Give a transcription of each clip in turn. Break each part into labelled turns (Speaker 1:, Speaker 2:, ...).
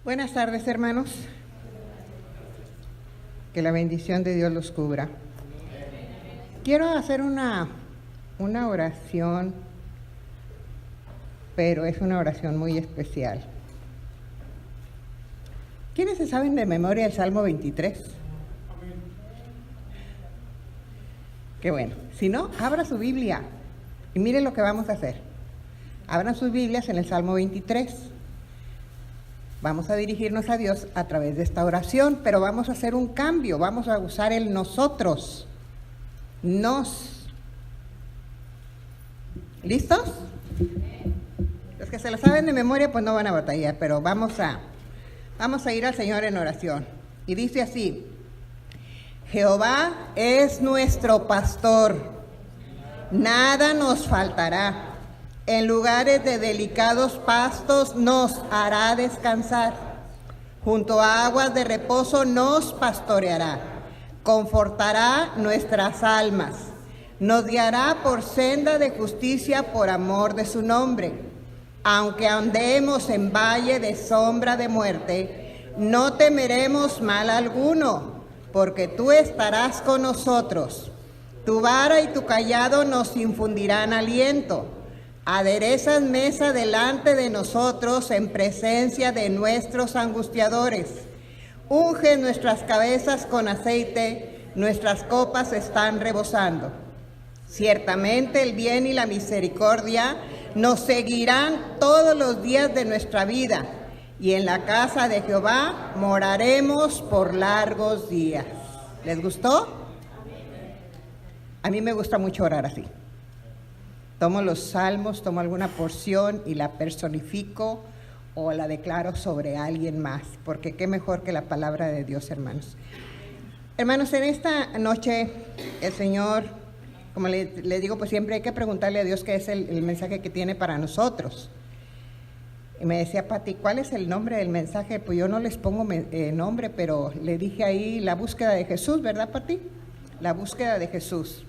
Speaker 1: Buenas tardes, hermanos. Que la bendición de Dios los cubra. Quiero hacer una oración, pero es una oración muy especial. ¿Quiénes se saben de memoria el Salmo 23? Qué bueno. Si no, abra su Biblia y mire lo que vamos a hacer. Abran sus Biblias en el Salmo 23. Vamos a dirigirnos a Dios a través de esta oración, pero vamos a hacer un cambio. Vamos a usar el nosotros. Nos. ¿Listos? Los que se lo saben de memoria pues no van a batallar, pero vamos a ir al Señor en oración. Y dice así: Jehová es nuestro pastor, nada nos faltará. En lugares de delicados pastos nos hará descansar. Junto a aguas de reposo nos pastoreará. Confortará nuestras almas. Nos guiará por senda de justicia por amor de su nombre. Aunque andemos en valle de sombra de muerte, no temeremos mal alguno, porque tú estarás con nosotros. Tu vara y tu cayado nos infundirán aliento. Aderezas mesa delante de nosotros en presencia de nuestros angustiadores. Unge nuestras cabezas con aceite, nuestras copas están rebosando. Ciertamente el bien y la misericordia nos seguirán todos los días de nuestra vida, y en la casa de Jehová moraremos por largos días. ¿Les gustó? A mí me gusta mucho orar así. Tomo los salmos, tomo alguna porción y la personifico o la declaro sobre alguien más, porque qué mejor que la palabra de Dios, hermanos. Hermanos, en esta noche el Señor, como le digo, pues siempre hay que preguntarle a Dios qué es el mensaje que tiene para nosotros. Y me decía Pati, ¿cuál es el nombre del mensaje? Pues yo no les pongo nombre, pero le dije ahí la búsqueda de Jesús, ¿verdad, Pati? La búsqueda de Jesús.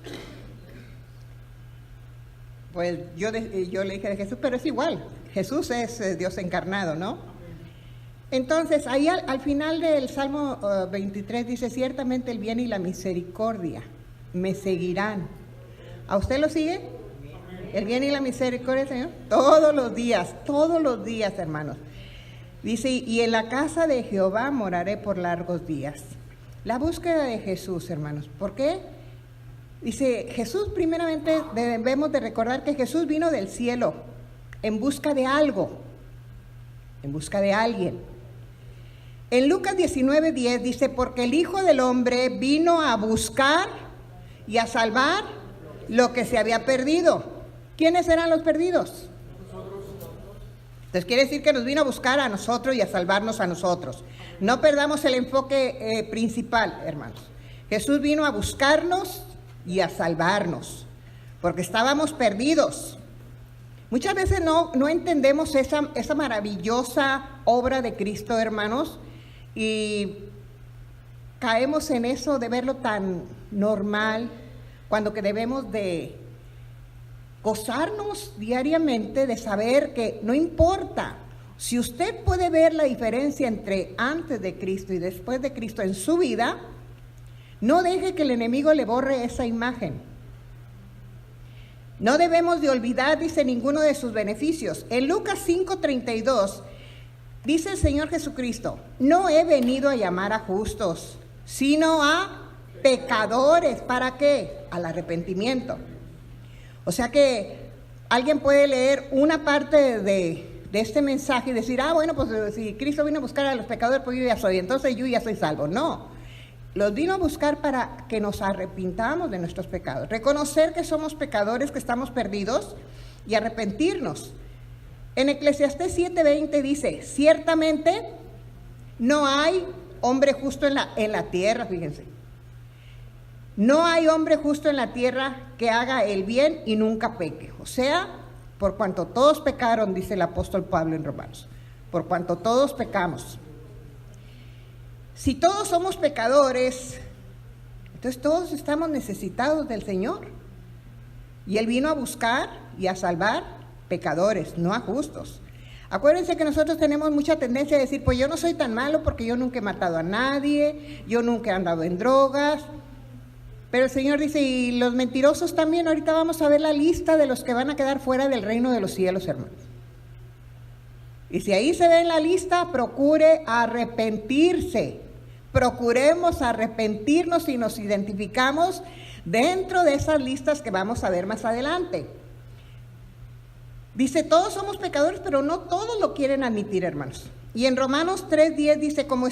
Speaker 1: Pues yo le dije de Jesús, pero es igual, Jesús es Dios encarnado, ¿no? Entonces, ahí al final del Salmo 23 dice, ciertamente el bien y la misericordia me seguirán. ¿A usted lo sigue? ¿El bien y la misericordia, Señor? Todos los días, hermanos. Dice, y en la casa de Jehová moraré por largos días. La búsqueda de Jesús, hermanos, ¿por qué? Dice, Jesús, primeramente debemos de recordar que Jesús vino del cielo en busca de algo, en busca de alguien. En Lucas 19:10 dice, porque el Hijo del Hombre vino a buscar y a salvar lo que se había perdido. ¿Quiénes eran los perdidos? Entonces quiere decir que nos vino a buscar a nosotros y a salvarnos a nosotros. No perdamos el enfoque principal, hermanos. Jesús vino a buscarnos y a salvarnos, porque estábamos perdidos. Muchas veces no entendemos esa maravillosa obra de Cristo, hermanos, y caemos en eso de verlo tan normal, cuando que debemos de gozarnos diariamente de saber que no importa. Si usted puede ver la diferencia entre antes de Cristo y después de Cristo en su vida, no deje que el enemigo le borre esa imagen. No debemos de olvidar, dice, ninguno de sus beneficios. En Lucas 5:32 dice el Señor Jesucristo, no he venido a llamar a justos, sino a pecadores. ¿Para qué? Al arrepentimiento. O sea que alguien puede leer una parte de este mensaje y decir, bueno, pues si Cristo vino a buscar a los pecadores, pues yo ya soy, entonces yo ya soy salvo. No. Los vino a buscar para que nos arrepintamos de nuestros pecados, reconocer que somos pecadores, que estamos perdidos y arrepentirnos. En Eclesiastés 7:20 dice, ciertamente no hay hombre justo en la tierra, fíjense. No hay hombre justo en la tierra que haga el bien y nunca peque. O sea, por cuanto todos pecaron, dice el apóstol Pablo en Romanos, por cuanto todos pecamos. Si todos somos pecadores, entonces todos estamos necesitados del Señor. Y Él vino a buscar y a salvar pecadores, no a justos. Acuérdense que nosotros tenemos mucha tendencia a decir, pues yo no soy tan malo porque yo nunca he matado a nadie, yo nunca he andado en drogas. Pero el Señor dice, y los mentirosos también. Ahorita vamos a ver la lista de los que van a quedar fuera del reino de los cielos, hermanos. Y si ahí se ve en la lista, procure arrepentirse. Procuremos arrepentirnos y nos identificamos dentro de esas listas que vamos a ver más adelante. Dice, todos somos pecadores, pero no todos lo quieren admitir, hermanos. Y en Romanos 3:10 dice, como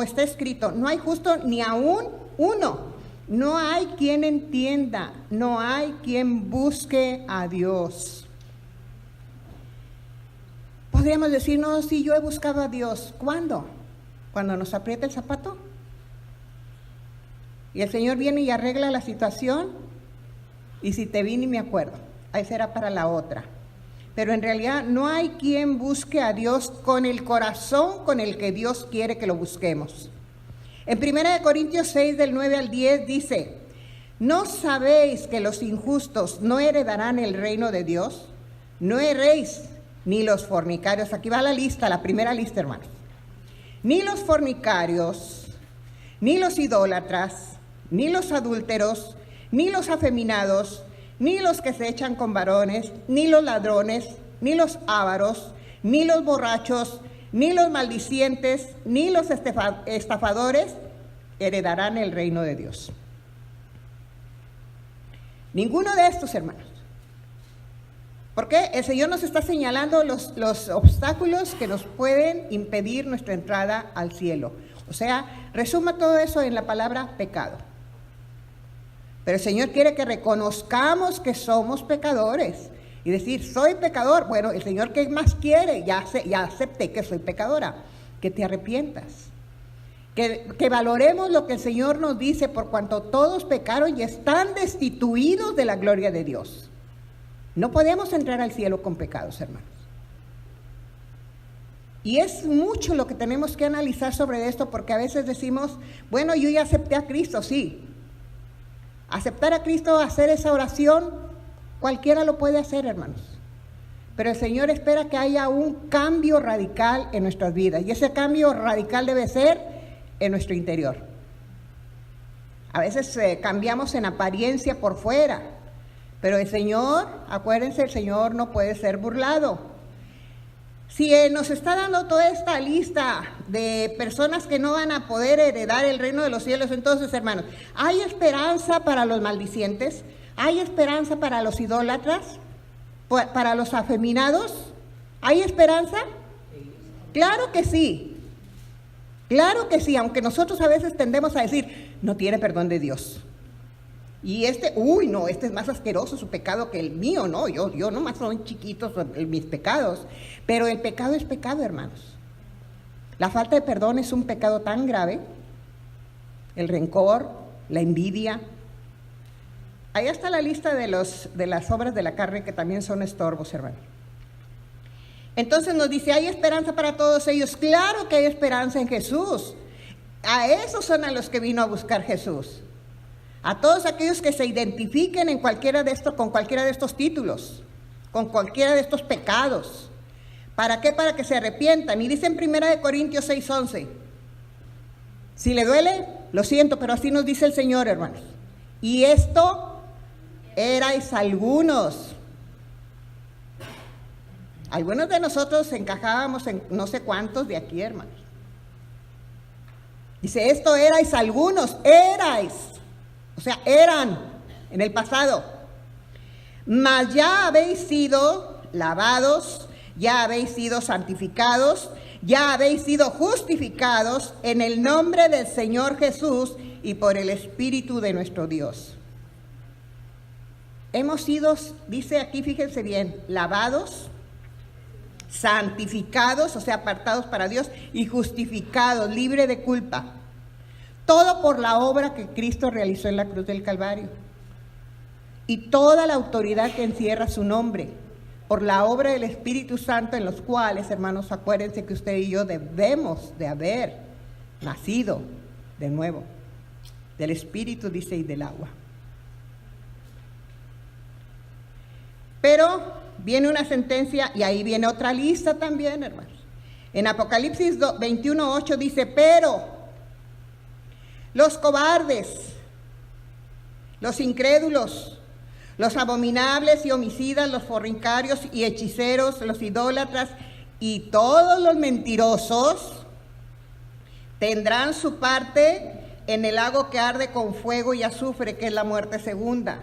Speaker 1: está escrito, no hay justo ni aún uno. No hay quien entienda, no hay quien busque a Dios. Podríamos decir, no, sí, yo he buscado a Dios. ¿Cuándo? ¿Cuando nos aprieta el zapato? Y el Señor viene y arregla la situación. Y si te vi ni me acuerdo, ahí será para la otra. Pero en realidad no hay quien busque a Dios con el corazón con el que Dios quiere que lo busquemos. En 1 Corintios 6, del 9 al 10 dice, ¿no sabéis que los injustos no heredarán el reino de Dios? No erréis, ni los fornicarios. Aquí va la lista, la primera lista, hermanos. Ni los fornicarios, ni los idólatras, ni los adúlteros, ni los afeminados, ni los que se echan con varones, ni los ladrones, ni los ávaros, ni los borrachos, ni los maldicientes, ni los estafadores heredarán el reino de Dios. Ninguno de estos, hermanos. Porque el Señor nos está señalando los obstáculos que nos pueden impedir nuestra entrada al cielo. O sea, resuma todo eso en la palabra pecado. Pero el Señor quiere que reconozcamos que somos pecadores. Y decir, soy pecador. Bueno, el Señor, ¿qué más quiere? Ya acepté que soy pecadora. Que te arrepientas. Que valoremos lo que el Señor nos dice, por cuanto todos pecaron y están destituidos de la gloria de Dios. No podemos entrar al cielo con pecados, hermanos. Y es mucho lo que tenemos que analizar sobre esto, porque a veces decimos, bueno, yo ya acepté a Cristo, sí. Aceptar a Cristo, hacer esa oración, cualquiera lo puede hacer, hermanos. Pero el Señor espera que haya un cambio radical en nuestras vidas. Y ese cambio radical debe ser en nuestro interior. A veces cambiamos en apariencia por fuera. Pero el Señor, acuérdense, el Señor no puede ser burlado. Si nos está dando toda esta lista de personas que no van a poder heredar el reino de los cielos, entonces, hermanos, ¿hay esperanza para los maldicientes? ¿Hay esperanza para los idólatras? ¿Para los afeminados? ¿Hay esperanza? Claro que sí. Claro que sí, aunque nosotros a veces tendemos a decir, no tiene perdón de Dios. Y este es más asqueroso su pecado que el mío, no, yo nomás son chiquitos mis pecados. Pero el pecado es pecado, hermanos. La falta de perdón es un pecado tan grave. El rencor, la envidia. Ahí está la lista de las obras de la carne que también son estorbos, hermanos. Entonces nos dice, ¿hay esperanza para todos ellos? Claro que hay esperanza en Jesús. A esos son a los que vino a buscar Jesús. A todos aquellos que se identifiquen con cualquiera de estos títulos, con cualquiera de estos pecados. ¿Para qué? Para que se arrepientan. Y dice en 1 Corintios 6:11, si le duele, lo siento, pero así nos dice el Señor, hermanos. Y esto erais algunos. Algunos de nosotros encajábamos en no sé cuántos de aquí, hermanos. Dice, esto erais algunos, erais. O sea, eran en el pasado. Mas ya habéis sido lavados, ya habéis sido santificados, ya habéis sido justificados en el nombre del Señor Jesús y por el Espíritu de nuestro Dios. Hemos sido, dice aquí, fíjense bien, lavados, santificados, o sea, apartados para Dios, y justificados, libre de culpa. Todo por la obra que Cristo realizó en la cruz del Calvario. Y toda la autoridad que encierra su nombre, por la obra del Espíritu Santo, en los cuales, hermanos, acuérdense que usted y yo debemos de haber nacido de nuevo. Del Espíritu, dice, y del agua. Pero viene una sentencia y ahí viene otra lista también, hermanos. En Apocalipsis 21:8 dice, pero los cobardes, los incrédulos, los abominables y homicidas, los fornicarios y hechiceros, los idólatras y todos los mentirosos tendrán su parte en el lago que arde con fuego y azufre, que es la muerte segunda.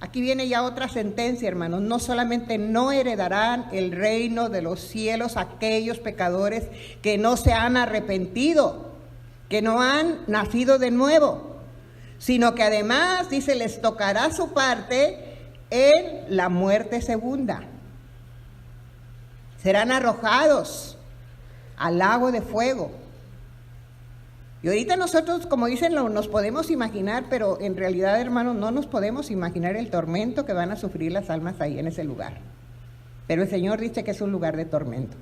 Speaker 1: Aquí viene ya otra sentencia, hermanos. No solamente no heredarán el reino de los cielos aquellos pecadores que no se han arrepentido, que no han nacido de nuevo, sino que además, dice, les tocará su parte en la muerte segunda. Serán arrojados al lago de fuego. Y ahorita nosotros, como dicen, nos podemos imaginar, pero en realidad, hermanos, no nos podemos imaginar el tormento que van a sufrir las almas ahí en ese lugar. Pero el Señor dice que es un lugar de tormento.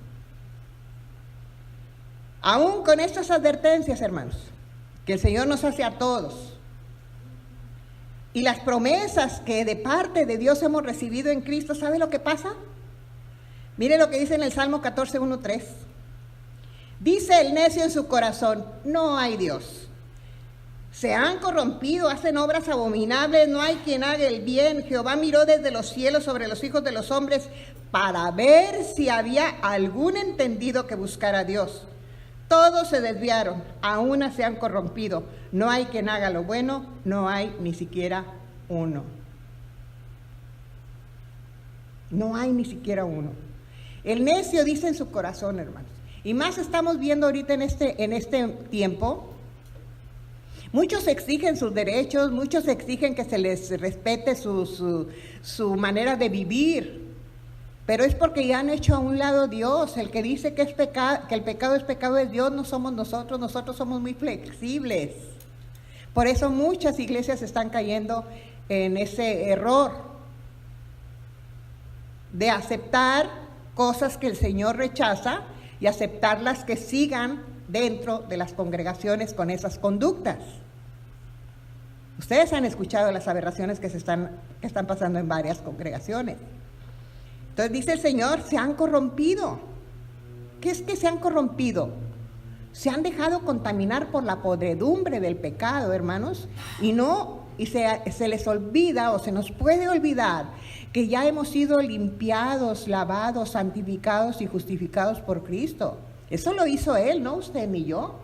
Speaker 1: Aún con estas advertencias, hermanos, que el Señor nos hace a todos, y las promesas que de parte de Dios hemos recibido en Cristo, ¿sabe lo que pasa? Mire lo que dice en el Salmo 14:1-3. Dice el necio en su corazón, no hay Dios. Se han corrompido, hacen obras abominables, no hay quien haga el bien. Jehová miró desde los cielos sobre los hijos de los hombres para ver si había algún entendido que buscara a Dios. Todos se desviaron, a una se han corrompido. No hay quien haga lo bueno, no hay ni siquiera uno. No hay ni siquiera uno. El necio dice en su corazón, hermanos. Y más estamos viendo ahorita en este tiempo. Muchos exigen sus derechos, muchos exigen que se les respete su manera de vivir. Pero es porque ya han hecho a un lado Dios. El que dice que el pecado es pecado de Dios no somos nosotros. Nosotros somos muy flexibles. Por eso muchas iglesias están cayendo en ese error de aceptar cosas que el Señor rechaza y aceptarlas que sigan dentro de las congregaciones con esas conductas. Ustedes han escuchado las aberraciones que están pasando en varias congregaciones. Entonces dice el Señor, se han corrompido. ¿Qué es que se han corrompido? Se han dejado contaminar por la podredumbre del pecado, hermanos, y se les olvida o se nos puede olvidar que ya hemos sido limpiados, lavados, santificados y justificados por Cristo. Eso lo hizo Él, no usted ni yo.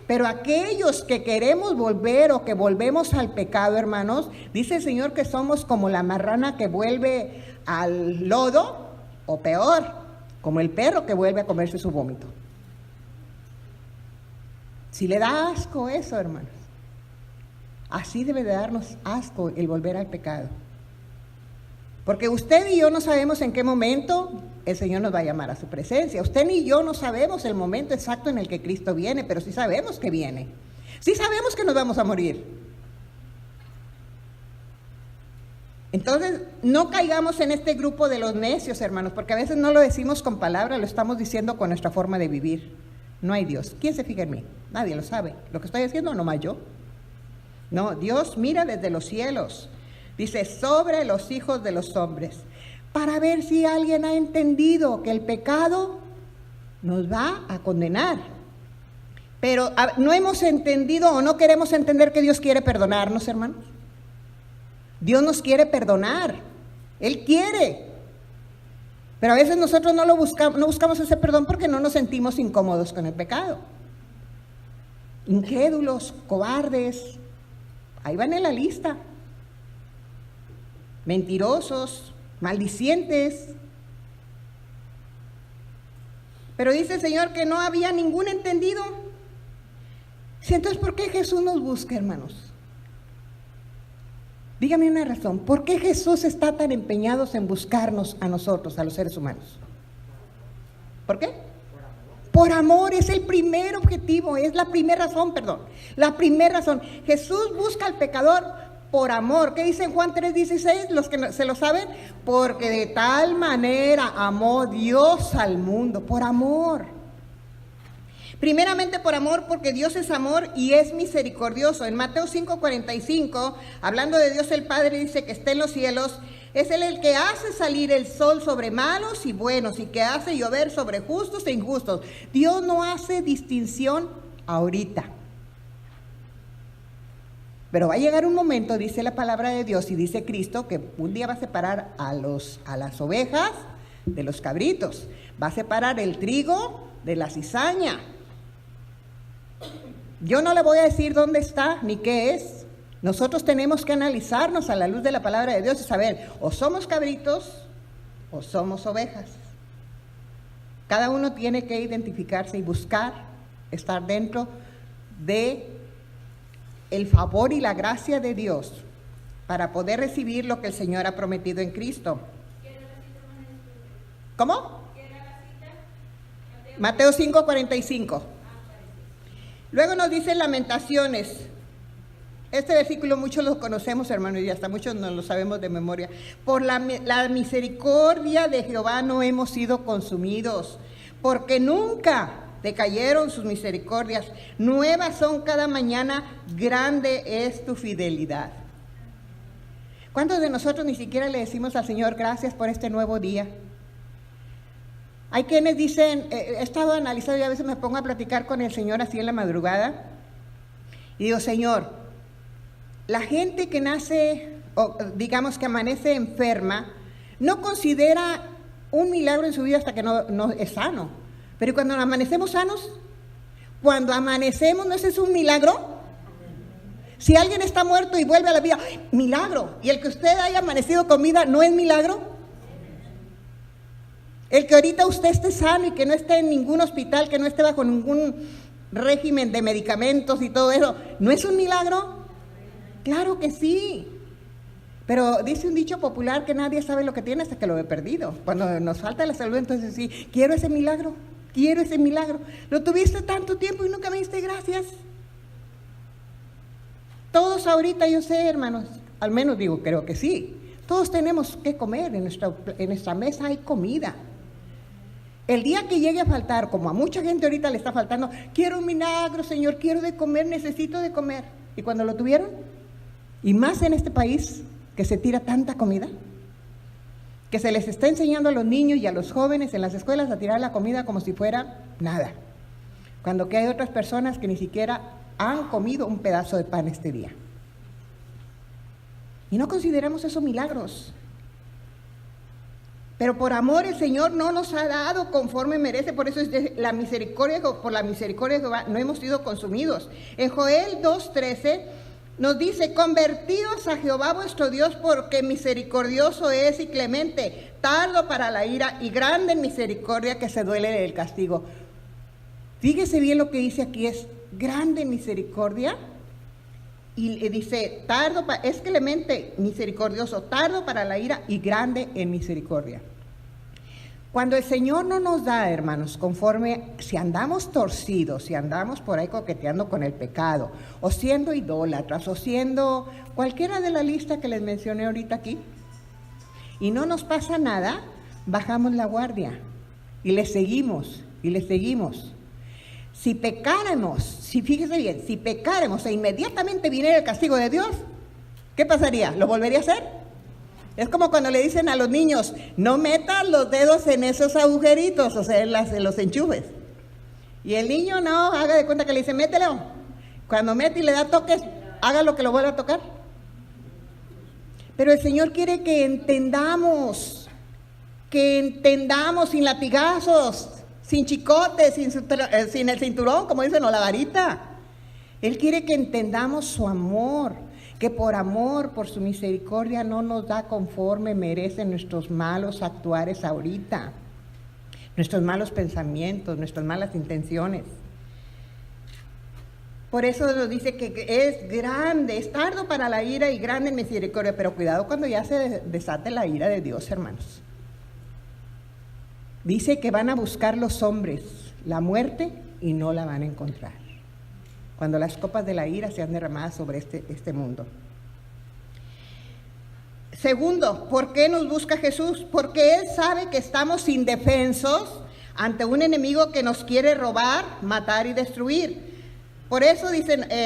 Speaker 1: Pero aquellos que queremos volver o que volvemos al pecado, hermanos, dice el Señor que somos como la marrana que vuelve al lodo, o peor, como el perro que vuelve a comerse su vómito. Si le da asco eso, hermanos, así debe de darnos asco el volver al pecado. Porque usted y yo no sabemos en qué momento el Señor nos va a llamar a su presencia. Usted ni yo no sabemos el momento exacto en el que Cristo viene, pero sí sabemos que viene. Sí sabemos que nos vamos a morir. Entonces, no caigamos en este grupo de los necios, hermanos, porque a veces no lo decimos con palabras, lo estamos diciendo con nuestra forma de vivir. No hay Dios. ¿Quién se fija en mí? Nadie lo sabe. Lo que estoy haciendo, nomás yo. No, Dios mira desde los cielos. Dice, sobre los hijos de los hombres, para ver si alguien ha entendido que el pecado nos va a condenar. Pero no hemos entendido o no queremos entender que Dios quiere perdonarnos, hermanos. Dios nos quiere perdonar. Él quiere. Pero a veces nosotros no buscamos ese perdón porque no nos sentimos incómodos con el pecado. Incrédulos, cobardes, ahí van en la lista. Mentirosos, maldicientes. Pero dice el Señor que no había ningún entendido. Entonces, ¿por qué Jesús nos busca, hermanos? Dígame una razón. ¿Por qué Jesús está tan empeñado en buscarnos a nosotros, a los seres humanos? ¿Por qué? Por amor, es el primer objetivo, es la primera razón, La primera razón. Jesús busca al pecador por amor. ¿Qué dice en Juan 3:16? Los que se lo saben, porque de tal manera amó Dios al mundo, por amor. Primeramente por amor, porque Dios es amor y es misericordioso. En Mateo 5:45, hablando de Dios el Padre, dice que está en los cielos. Es Él el que hace salir el sol sobre malos y buenos y que hace llover sobre justos e injustos. Dios no hace distinción ahorita. Pero va a llegar un momento, dice la palabra de Dios y dice Cristo, que un día va a separar a las ovejas de los cabritos. Va a separar el trigo de la cizaña. Yo no le voy a decir dónde está ni qué es. Nosotros tenemos que analizarnos a la luz de la palabra de Dios y saber, o somos cabritos o somos ovejas. Cada uno tiene que identificarse y buscar estar dentro de el favor y la gracia de Dios para poder recibir lo que el Señor ha prometido en Cristo. ¿Cómo? Mateo 5:45. Luego nos dice Lamentaciones. Este versículo muchos lo conocemos, hermanos, y hasta muchos no lo sabemos de memoria. Por la misericordia de Jehová no hemos sido consumidos, porque nunca decayeron sus misericordias. Nuevas son cada mañana, grande es tu fidelidad. ¿Cuántos de nosotros ni siquiera le decimos al Señor gracias por este nuevo día? Hay quienes dicen, he estado analizando y a veces me pongo a platicar con el Señor así en la madrugada y digo, Señor, la gente que nace, o digamos que amanece enferma, no considera un milagro en su vida hasta que no es sano. Pero cuando amanecemos sanos, cuando amanecemos, ¿no ese es un milagro? Si alguien está muerto y vuelve a la vida, ¡ay, milagro! Y el que usted haya amanecido con vida, ¿no es milagro? El que ahorita usted esté sano y que no esté en ningún hospital, que no esté bajo ningún régimen de medicamentos y todo eso, ¿no es un milagro? Claro que sí. Pero dice un dicho popular que nadie sabe lo que tiene hasta que lo he perdido. Cuando nos falta la salud, entonces sí, quiero ese milagro. Quiero ese milagro. Lo tuviste tanto tiempo y nunca me diste gracias. Todos ahorita, yo sé, hermanos, al menos digo, creo que sí. Todos tenemos que comer, en nuestra mesa hay comida. El día que llegue a faltar, como a mucha gente ahorita le está faltando, quiero un milagro, Señor, quiero de comer, necesito de comer. ¿Y cuando lo tuvieron? Y más en este país que se tira tanta comida, que se les está enseñando a los niños y a los jóvenes en las escuelas a tirar la comida como si fuera nada, cuando que hay otras personas que ni siquiera han comido un pedazo de pan este día. Y no consideramos esos milagros. Pero por amor el Señor no nos ha dado conforme merece, por eso es la misericordia, por la misericordia de Jehová no hemos sido consumidos. En Joel 2:13 nos dice, convertidos a Jehová vuestro Dios, porque misericordioso es y clemente, tardo para la ira y grande en misericordia, que se duele del castigo. Fíjese bien lo que dice aquí, es grande en misericordia, y dice, es clemente, misericordioso, tardo para la ira y grande en misericordia. Cuando el Señor no nos da, hermanos, conforme, si andamos torcidos, si andamos por ahí coqueteando con el pecado, o siendo idólatras, o siendo cualquiera de la lista que les mencioné ahorita aquí, y no nos pasa nada, bajamos la guardia, y le seguimos, y le seguimos. Si pecáramos, fíjese bien, si pecáramos e inmediatamente viniera el castigo de Dios, ¿qué pasaría? ¿Lo volvería a hacer? Es como cuando le dicen a los niños, no metan los dedos en esos agujeritos, o sea, en los enchufes. Y el niño no, haga de cuenta que le dice, mételo. Cuando mete y le da toques, haga lo que lo vuelva a tocar. Pero el Señor quiere que entendamos sin latigazos, sin chicotes, sin el cinturón, como dicen, o la varita. Él quiere que entendamos su amor, que por amor, por su misericordia, no nos da conforme merecen nuestros malos actuares ahorita, nuestros malos pensamientos, nuestras malas intenciones. Por eso nos dice que es grande, es tardo para la ira y grande en misericordia, pero cuidado cuando ya se desate la ira de Dios, hermanos. Dice que van a buscar los hombres la muerte y no la van a encontrar, cuando las copas de la ira sean derramadas sobre este mundo. Segundo, ¿por qué nos busca Jesús? Porque Él sabe que estamos indefensos ante un enemigo que nos quiere robar, matar y destruir. Por eso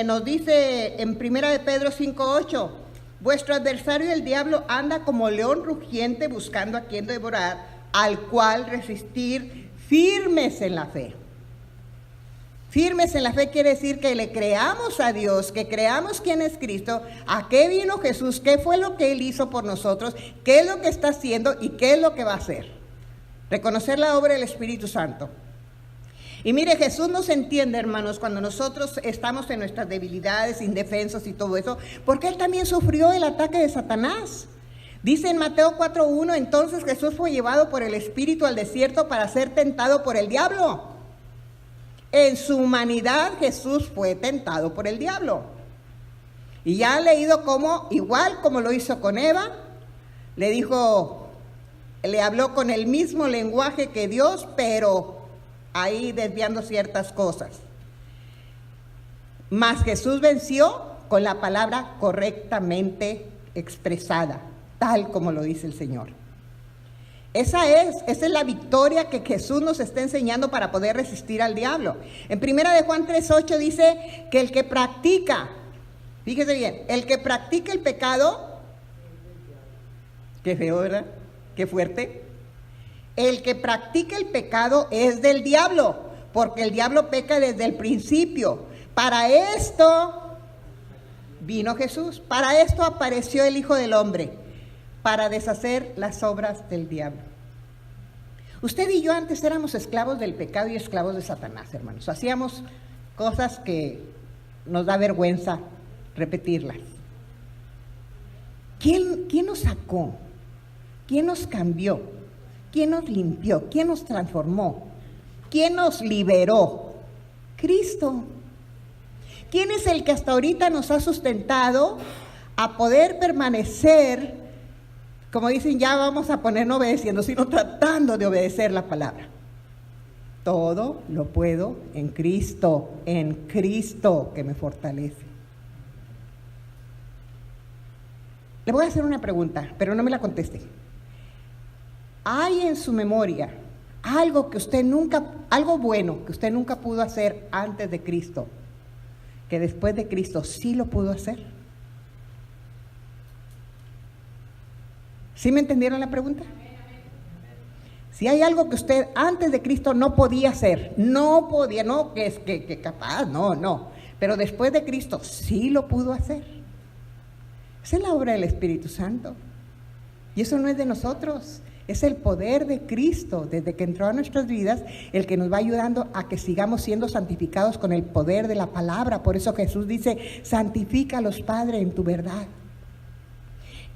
Speaker 1: nos dice en 1 de Pedro 5:8, vuestro adversario el diablo anda como león rugiente buscando a quien devorar, al cual resistir firmes en la fe. Firmes en la fe quiere decir que le creamos a Dios, que creamos quién es Cristo, a qué vino Jesús, qué fue lo que Él hizo por nosotros, qué es lo que está haciendo y qué es lo que va a hacer. Reconocer la obra del Espíritu Santo. Y mire, Jesús nos entiende, hermanos, cuando nosotros estamos en nuestras debilidades, indefensos y todo eso, porque Él también sufrió el ataque de Satanás. Dice en Mateo 4:1, entonces Jesús fue llevado por el Espíritu al desierto para ser tentado por el diablo. En su humanidad Jesús fue tentado por el diablo. Y ya han leído cómo, igual como lo hizo con Eva, le habló con el mismo lenguaje que Dios, pero ahí desviando ciertas cosas. Mas Jesús venció con la palabra correctamente expresada, tal como lo dice el Señor. Esa es la victoria que Jesús nos está enseñando para poder resistir al diablo. En 1 de Juan 3:8 dice que el que practica, fíjese bien, el que practica el pecado, qué feo, ¿verdad? Qué fuerte. El que practica el pecado es del diablo, porque el diablo peca desde el principio. Para esto vino Jesús, para esto apareció el Hijo del Hombre, para deshacer las obras del diablo. Usted y yo antes éramos esclavos del pecado y esclavos de Satanás, hermanos. Hacíamos cosas que nos da vergüenza repetirlas. ¿Quién nos sacó? ¿Quién nos cambió? ¿Quién nos limpió? ¿Quién nos transformó? ¿Quién nos liberó? Cristo. ¿Quién es el que hasta ahorita nos ha sustentado a poder permanecer, como dicen, ya vamos a poner no obedeciendo, sino tratando de obedecer la palabra? Todo lo puedo en Cristo que me fortalece. Le voy a hacer una pregunta, pero no me la conteste. ¿Hay en su memoria algo bueno que usted nunca pudo hacer antes de Cristo, que después de Cristo sí lo pudo hacer? ¿Sí me entendieron la pregunta? Si hay algo que usted antes de Cristo no podía hacer, que capaz, no, pero después de Cristo sí lo pudo hacer. Esa es la obra del Espíritu Santo. Y eso no es de nosotros, es el poder de Cristo, desde que entró a nuestras vidas, el que nos va ayudando a que sigamos siendo santificados con el poder de la palabra. Por eso Jesús dice, santifícalos, Padre, en tu verdad.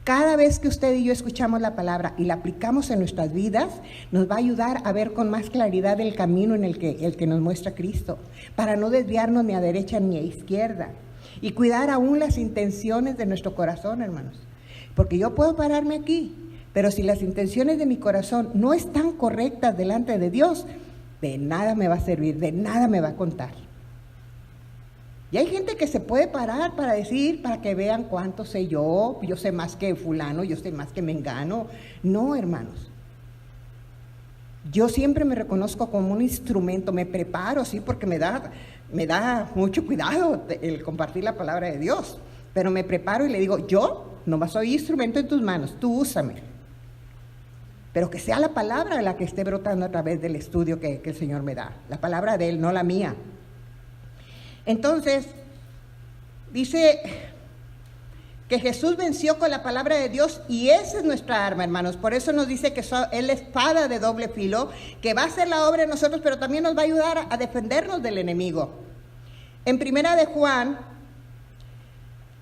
Speaker 1: Cada vez que usted y yo escuchamos la palabra y la aplicamos en nuestras vidas, nos va a ayudar a ver con más claridad el camino en el que nos muestra Cristo, para no desviarnos ni a derecha ni a izquierda, y cuidar aún las intenciones de nuestro corazón, hermanos. Porque yo puedo pararme aquí, pero si las intenciones de mi corazón no están correctas delante de Dios, de nada me va a servir, de nada me va a contar. Y hay gente que se puede parar para decir, para que vean cuánto sé yo sé más que fulano, yo sé más que mengano. No, hermanos. Yo siempre me reconozco como un instrumento, me preparo, sí, porque me da mucho cuidado el compartir la palabra de Dios, pero me preparo y le digo, yo nomás soy instrumento en tus manos, tú úsame. Pero que sea la palabra la que esté brotando a través del estudio que el Señor me da, la palabra de Él, no la mía. Entonces, dice que Jesús venció con la palabra de Dios y esa es nuestra arma, hermanos. Por eso nos dice que es la espada de doble filo, que va a hacer la obra en nosotros, pero también nos va a ayudar a defendernos del enemigo. En 1 de Juan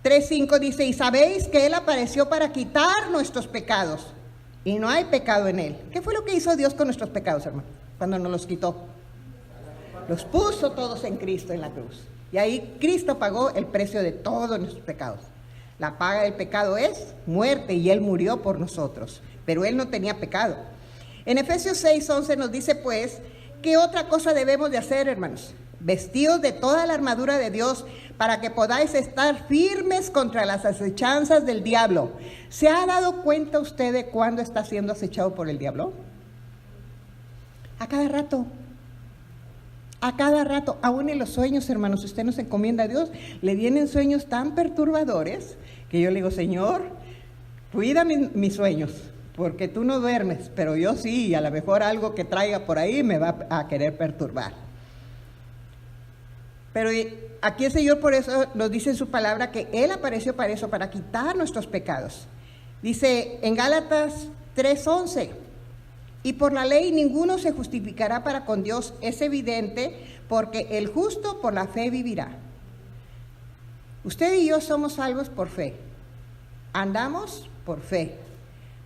Speaker 1: 3:5 dice, y sabéis que Él apareció para quitar nuestros pecados, y no hay pecado en Él. ¿Qué fue lo que hizo Dios con nuestros pecados, hermano? Cuando nos los quitó. Los puso todos en Cristo en la cruz. Y ahí Cristo pagó el precio de todos nuestros pecados. La paga del pecado es muerte y Él murió por nosotros, pero Él no tenía pecado. En Efesios 6:11 nos dice pues, ¿qué otra cosa debemos de hacer, hermanos? Vestidos de toda la armadura de Dios para que podáis estar firmes contra las acechanzas del diablo. ¿Se ha dado cuenta usted de cuándo está siendo acechado por el diablo? A cada rato. A cada rato, aún en los sueños, hermanos, usted nos encomienda a Dios, le vienen sueños tan perturbadores que yo le digo, Señor, cuida mis sueños, porque tú no duermes, pero yo sí, y a lo mejor algo que traiga por ahí me va a querer perturbar. Pero aquí el Señor por eso nos dice en su palabra que Él apareció para eso, para quitar nuestros pecados. Dice en Gálatas 3:11, y por la ley ninguno se justificará para con Dios, es evidente, porque el justo por la fe vivirá. Usted y yo somos salvos por fe, andamos por fe.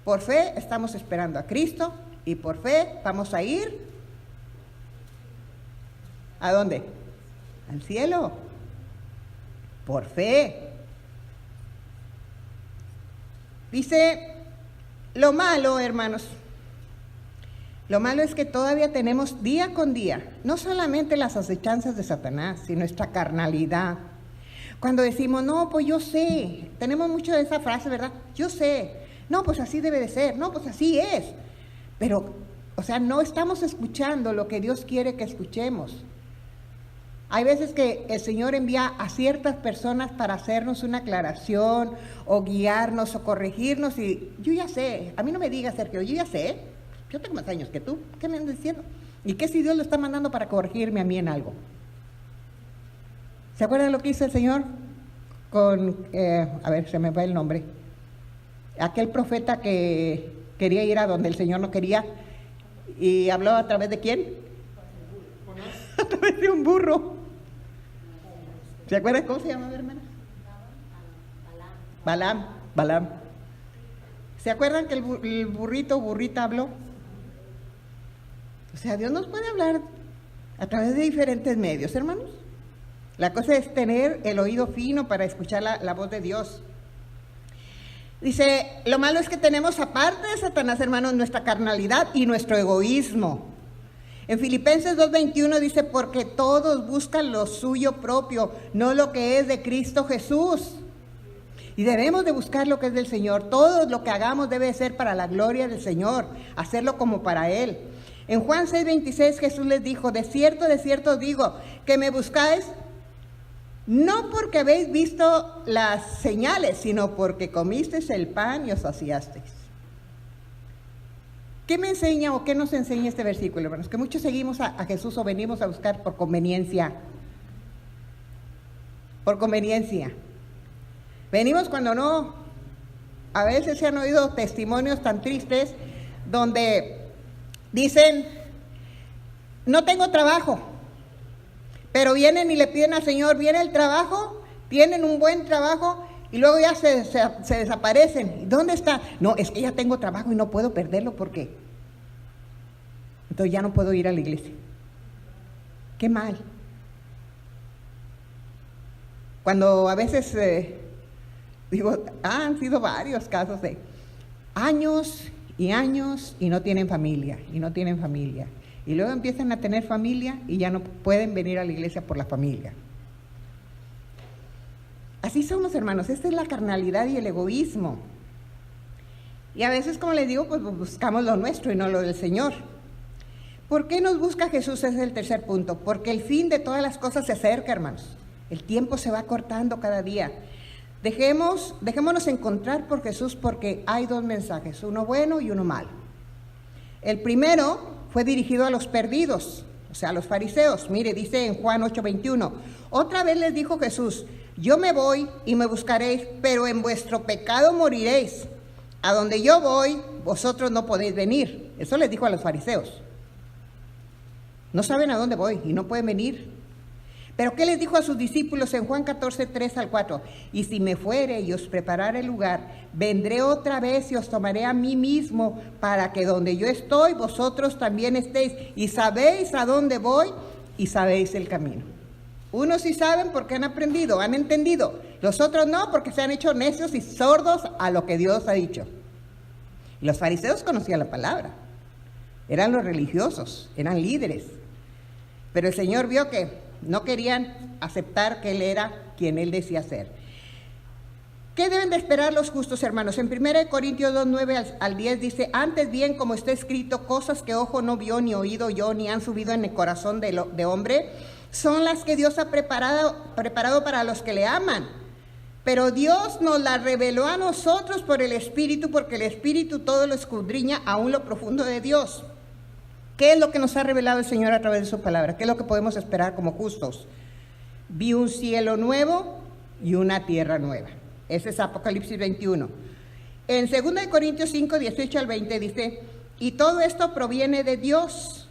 Speaker 1: Por fe estamos esperando a Cristo y por fe vamos a ir, ¿a dónde? Al cielo, por fe. Dice, lo malo, hermanos, lo malo es que todavía tenemos día con día, no solamente las acechanzas de Satanás, sino nuestra carnalidad. Cuando decimos, no, pues yo sé, tenemos mucho de esa frase, ¿verdad? Yo sé, no, pues así debe de ser, no, pues así es. Pero, o sea, no estamos escuchando lo que Dios quiere que escuchemos. Hay veces que el Señor envía a ciertas personas para hacernos una aclaración, o guiarnos, o corregirnos, y yo ya sé, a mí no me digas, Sergio, yo ya sé, yo tengo más años que tú, ¿qué me andas diciendo? ¿Y qué si Dios lo está mandando para corregirme a mí en algo? ¿Se acuerdan lo que hizo el Señor con, a ver, se me va el nombre, aquel profeta que quería ir a donde el Señor no quería, y habló a través de quién? A través de un burro. ¿Se acuerdan cómo se llamaba, hermana? Balaam. ¿Se acuerdan que el burrita habló? O sea, Dios nos puede hablar a través de diferentes medios, hermanos. La cosa es tener el oído fino para escuchar la voz de Dios. Dice, lo malo es que tenemos, aparte de Satanás, hermanos, nuestra carnalidad y nuestro egoísmo. En Filipenses 2:21 dice, porque todos buscan lo suyo propio, no lo que es de Cristo Jesús. Y debemos de buscar lo que es del Señor. Todo lo que hagamos debe ser para la gloria del Señor, hacerlo como para Él. En Juan 6:26 Jesús les dijo, de cierto os digo, que me buscáis, no porque habéis visto las señales, sino porque comisteis el pan y os saciasteis. ¿Qué me enseña o qué nos enseña este versículo, hermanos? Que muchos seguimos a Jesús o venimos a buscar por conveniencia. Por conveniencia. Venimos cuando no. A veces se han oído testimonios tan tristes donde dicen, no tengo trabajo, pero vienen y le piden al Señor, viene el trabajo, tienen un buen trabajo y luego ya se desaparecen. ¿Dónde está? No, es que ya tengo trabajo y no puedo perderlo porque entonces ya no puedo ir a la iglesia. Qué mal. Cuando a veces, han sido varios casos de años y años y no tienen familia, y no tienen familia. Y luego empiezan a tener familia y ya no pueden venir a la iglesia por la familia. Así somos, hermanos, esta es la carnalidad y el egoísmo. Y a veces, como les digo, pues buscamos lo nuestro y no lo del Señor. ¿Por qué nos busca Jesús? Ese es el tercer punto. Porque el fin de todas las cosas se acerca, hermanos. El tiempo se va cortando cada día. Dejémonos encontrar por Jesús, porque hay dos mensajes, uno bueno y uno malo. El primero fue dirigido a los perdidos, o sea, a los fariseos. Mire, dice en Juan 8:21, otra vez les dijo Jesús, yo me voy y me buscaréis, pero en vuestro pecado moriréis. A donde yo voy, vosotros no podéis venir. Eso les dijo a los fariseos. No saben a dónde voy y no pueden venir. Pero ¿qué les dijo a sus discípulos en Juan 14:3-4? Y si me fuere y os preparare el lugar, vendré otra vez y os tomaré a mí mismo, para que donde yo estoy, vosotros también estéis. Y sabéis a dónde voy y sabéis el camino. Unos sí saben porque han aprendido, han entendido. Los otros no, porque se han hecho necios y sordos a lo que Dios ha dicho. Los fariseos conocían la palabra. Eran los religiosos, eran líderes. Pero el Señor vio que no querían aceptar que Él era quien Él decía ser. ¿Qué deben de esperar los justos, hermanos? En 1 Corintios 2, 9 al 10 dice, antes bien, como está escrito, cosas que ojo no vio, ni oído oyó, ni han subido en el corazón de hombre, son las que Dios ha preparado para los que le aman. Pero Dios nos las reveló a nosotros por el Espíritu, porque el Espíritu todo lo escudriña, aún lo profundo de Dios. ¿Qué es lo que nos ha revelado el Señor a través de su palabra? ¿Qué es lo que podemos esperar como justos? Vi un cielo nuevo y una tierra nueva. Ese es Apocalipsis 21. En 2 Corintios 5, 18 al 20 dice, y todo esto proviene de Dios,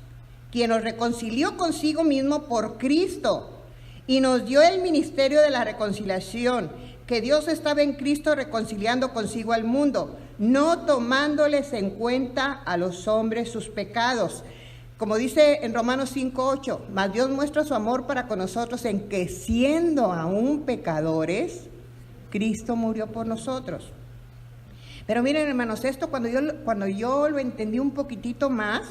Speaker 1: quien nos reconcilió consigo mismo por Cristo y nos dio el ministerio de la reconciliación, que Dios estaba en Cristo reconciliando consigo al mundo, no tomándoles en cuenta a los hombres sus pecados. Como dice en Romanos 5:8, mas Dios muestra su amor para con nosotros en que siendo aún pecadores, Cristo murió por nosotros. Pero miren, hermanos, esto cuando yo lo entendí un poquitito más,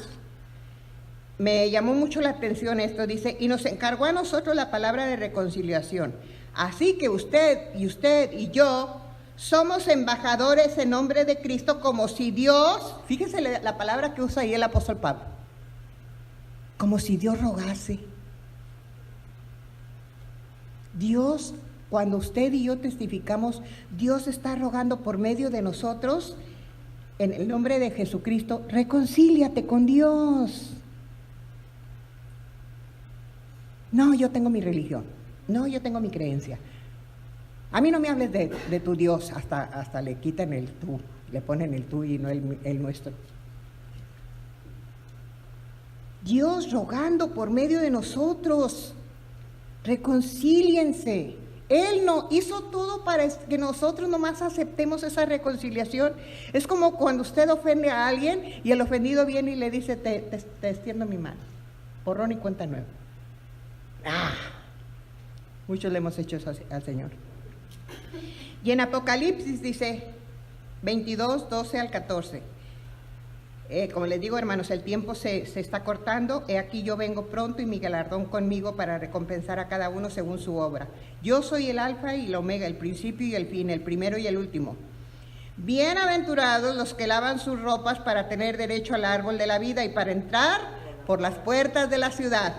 Speaker 1: me llamó mucho la atención esto. Dice, y nos encargó a nosotros la palabra de reconciliación. Así que usted y yo somos embajadores en nombre de Cristo, como si Dios, fíjese la palabra que usa ahí el apóstol Pablo, como si Dios rogase. Dios, cuando usted y yo testificamos, Dios está rogando por medio de nosotros, en el nombre de Jesucristo, reconcíliate con Dios. No, yo tengo mi religión. No, yo tengo mi creencia. A mí no me hables de tu Dios, hasta le quitan el tú, le ponen el tú y no el nuestro. Dios rogando por medio de nosotros, reconcíliense. Él no hizo todo para que nosotros nomás aceptemos esa reconciliación. Es como cuando usted ofende a alguien y el ofendido viene y le dice, te extiendo mi mano, borrón y cuenta nueva. Muchos le hemos hecho eso al Señor. Y en Apocalipsis dice 22, 12 al 14. Como les digo, hermanos, el tiempo se está cortando. He aquí yo vengo pronto y mi galardón conmigo para recompensar a cada uno según su obra. Yo soy el alfa y el omega, el principio y el fin, el primero y el último. Bienaventurados los que lavan sus ropas para tener derecho al árbol de la vida y para entrar por las puertas de la ciudad.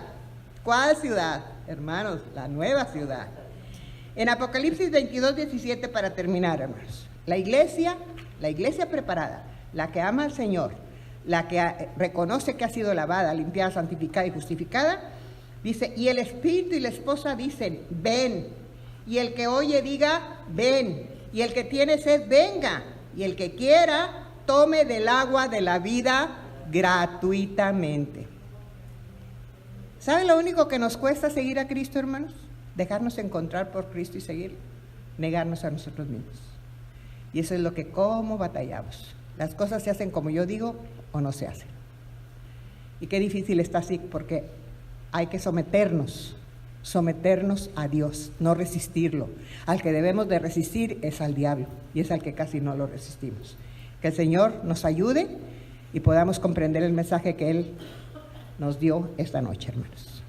Speaker 1: ¿Cuál ciudad? Hermanos, la nueva ciudad. En Apocalipsis 22, 17, para terminar, hermanos. La iglesia preparada, la que ama al Señor, la que reconoce que ha sido lavada, limpiada, santificada y justificada, dice, y el Espíritu y la esposa dicen, ven. Y el que oye diga, ven. Y el que tiene sed, venga. Y el que quiera, tome del agua de la vida gratuitamente. ¿Sabe lo único que nos cuesta seguir a Cristo, hermanos? Dejarnos encontrar por Cristo y seguirlo. Negarnos a nosotros mismos. Y eso es lo que como batallamos. Las cosas se hacen como yo digo o no se hacen. Y qué difícil está así, porque hay que someternos a Dios, no resistirlo. Al que debemos de resistir es al diablo, y es al que casi no lo resistimos. Que el Señor nos ayude y podamos comprender el mensaje que Él nos dio esta noche, hermanos.